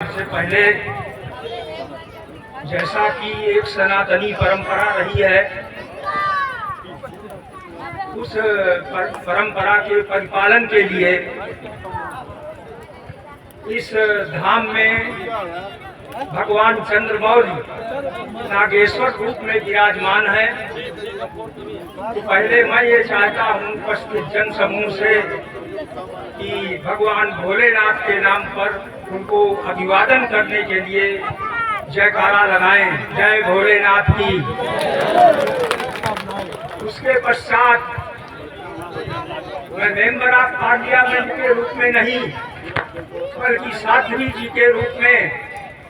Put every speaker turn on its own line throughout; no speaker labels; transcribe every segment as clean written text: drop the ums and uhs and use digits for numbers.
से पहले जैसा कि एक सनातनी परंपरा रही है, उस परंपरा के परिपालन के लिए इस धाम में भगवान चंद्रमौली नागेश्वर रूप में विराजमान है। तो पहले मैं ये चाहता हूँ उपस्थित जन समूह से कि भगवान भोलेनाथ के नाम पर उनको अभिवादन करने के लिए जयकारा लगाएं। जय भोलेनाथ की। उसके पश्चात मैं मेंबर ऑफ पार्लियामेंट के रूप में नहीं बल्कि साध्वी जी के रूप में,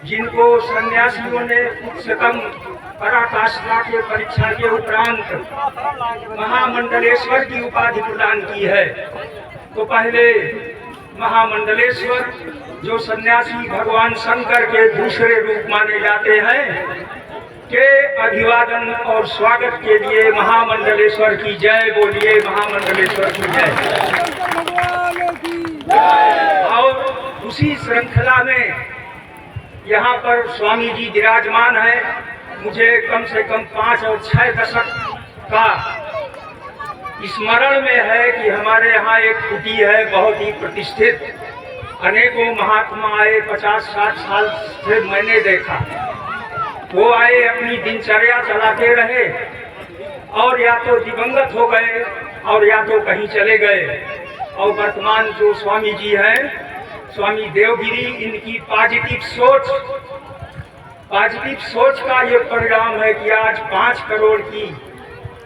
जिनको सन्यासियों ने उच्चतम पराकाष्ठा के परीक्षा के उपरांत महामंडलेश्वर की उपाधि प्रदान की है, तो पहले महामंडलेश्वर जो सन्यासी भगवान शंकर के दूसरे रूप माने जाते हैं के अभिवादन और स्वागत के लिए महामंडलेश्वर की जय बोलिए। महामंडलेश्वर की जय। और उसी श्रृंखला में यहाँ पर स्वामी जी विराजमान है। मुझे कम से कम 5 और 6 दशक का स्मरण में है कि हमारे यहाँ एक कुटी है बहुत ही प्रतिष्ठित, अनेकों महात्मा आए, 50-60 साल से मैंने देखा। वो आए, अपनी दिनचर्या चलाते रहे और या तो दिवंगत हो गए और या तो कहीं चले गए। और वर्तमान जो स्वामी जी हैं, स्वामी देवगिरी, इनकी पॉजिटिव सोच का ये परिणाम है कि आज 5 करोड़ की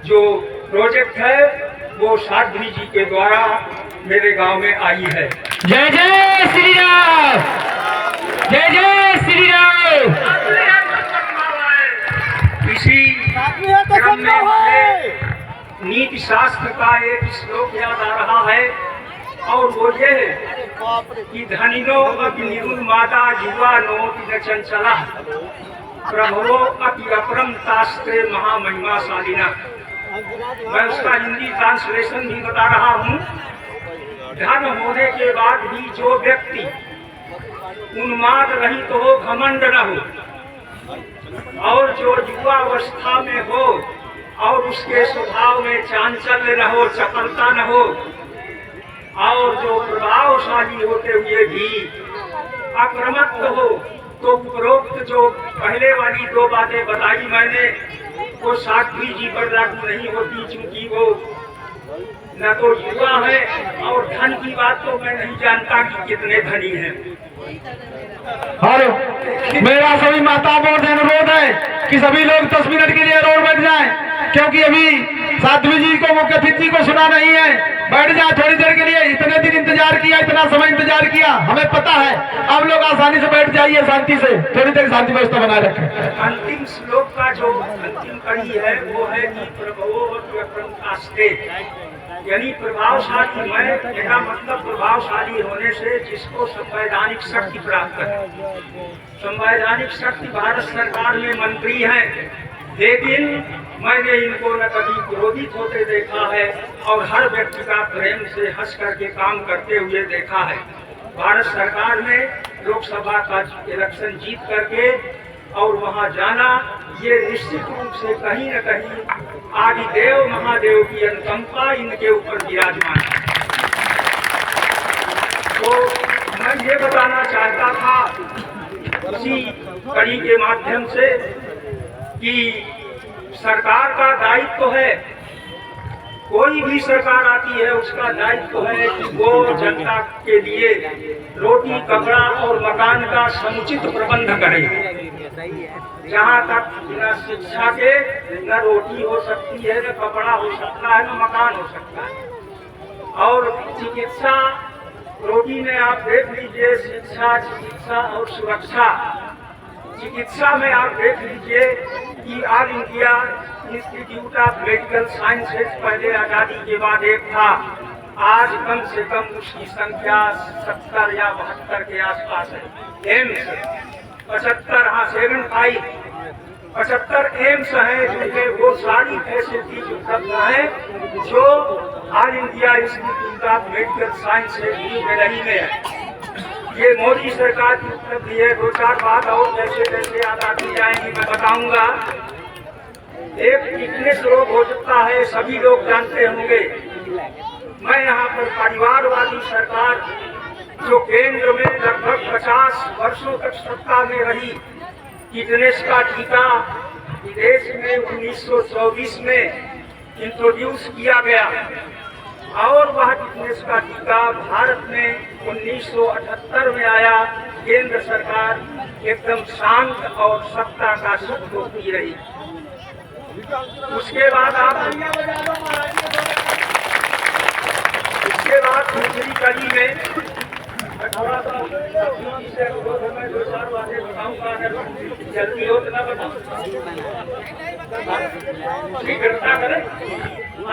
जो प्रोजेक्ट है वो साध्वी जी के द्वारा मेरे गांव में आई है।
जय जय श्री राम, जय जय श्री राम।
इसी क्रम में मुझे नीति शास्त्र का एक श्लोक याद आ रहा है और वो ये है कि धनिनो अपि निरुन्मादा युवानो न चंचला प्रभवो अपि अपरम तास्ते महामहिमाशालिना। मैं उसका हिंदी ट्रांसलेशन भी बता रहा हूँ। धन होने के बाद भी जो व्यक्ति उन्माद रहित हो, घमंड न हो, और जो युवावस्था में हो और उसके स्वभाव में चांचल्य न हो, चपलता न हो, और जो प्रभावशाली होते हुए भी आक्रामक हो, तो उपरोक्त जो पहले वाली 2 बातें बताई मैंने वो साध्वी जी पर लागू नहीं होती, चूंकि वो न तो युवा है और धन की बात तो मैं नहीं जानता कि कितने धनी हैं।
और मेरा सभी माताओं से अनुरोध है कि सभी लोग 10 मिनट के लिए रोड बैठ जाएं, क्योंकि अभी साध्वी जी को, मुख्य अतिथि को सुना नहीं है। बैठ जाए थोड़ी देर के लिए। इतने दिन इंतजार किया, इतना समय इंतजार किया, हमें पता है। आप लोग आसानी से बैठ जाइए, शांति से थोड़ी देर शांति व्यवस्था बनाए रखें।
अंतिम श्लोक का जो अंतिम कड़ी है वो है कि प्रभवो आस्ते, यानी प्रभावशाली। मेरा मतलब प्रभावशाली होने से जिसको संवैधानिक शक्ति प्राप्त है। संवैधानिक शक्ति भारत सरकार में मंत्री हैं, लेकिन मैंने इनको न कभी क्रोधित होते देखा है और हर व्यक्ति का प्रेम से हंस करके काम करते हुए देखा है। भारत सरकार ने लोकसभा का इलेक्शन जीत करके और वहां जाना, ये निश्चित रूप से कहीं न कहीं आदिदेव महादेव की अनुकंपा इनके ऊपर विराजमान है। तो मैं ये बताना चाहता था उसी कड़ी के माध्यम से कि सरकार का दायित्व है, कोई भी सरकार आती है उसका दायित्व है कि वो जनता के लिए रोटी, कपड़ा और मकान का समुचित प्रबंध करे। जहाँ तक न शिक्षा के न रोटी हो सकती है, न कपड़ा हो सकता है, न मकान हो सकता है। और चिकित्सा, रोटी में आप देख लीजिए, चिकित्सा और सुरक्षा। चिकित्सा में आप देख लीजिए कि all India institute of medical sciences पहले आजादी के बाद एक था, आज कम से कम उसकी संख्या 70 या 72 के आसपास है। एम्स 75, हाँ 75 एम्स है जिनमें वो सारी फैसिलिटीज उपलब्ध है जो all India institute of medical sciences new Delhi में है। ये मोदी सरकार की उपलब्धि है। दो चार बात और जैसे जैसे याद आती जाएंगी मैं बताऊंगा। एक फिटनेस रोग हो चुका है, सभी लोग जानते होंगे। मैं यहाँ पर परिवारवादी सरकार जो केंद्र में लगभग 50 वर्षों तक सत्ता में रही, फिटनेस का टीका देश में 1924 में इंट्रोड्यूस किया गया और वह फिटनेस का टीका भारत में 1978 में आया। केंद्र सरकार एकदम शांत और सत्ता का सुख होती रही। उसके बाद दूसरी कड़ी में थोड़ा सा से अनुरोध है, मैं दो चार बातें बताऊंगा। अगर जल्दी हो तो ना बताऊं, घटना करें।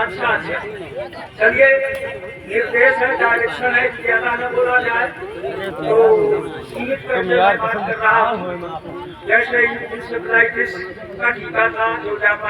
अच्छा, चलिए, निर्देश है, डायरेक्शन है कि ज्यादा न बोला जाए तो सीमित करके मैं बात कर रहा हूँ। जैसे इंसेफ्लाइटिस का टीका था जो जापान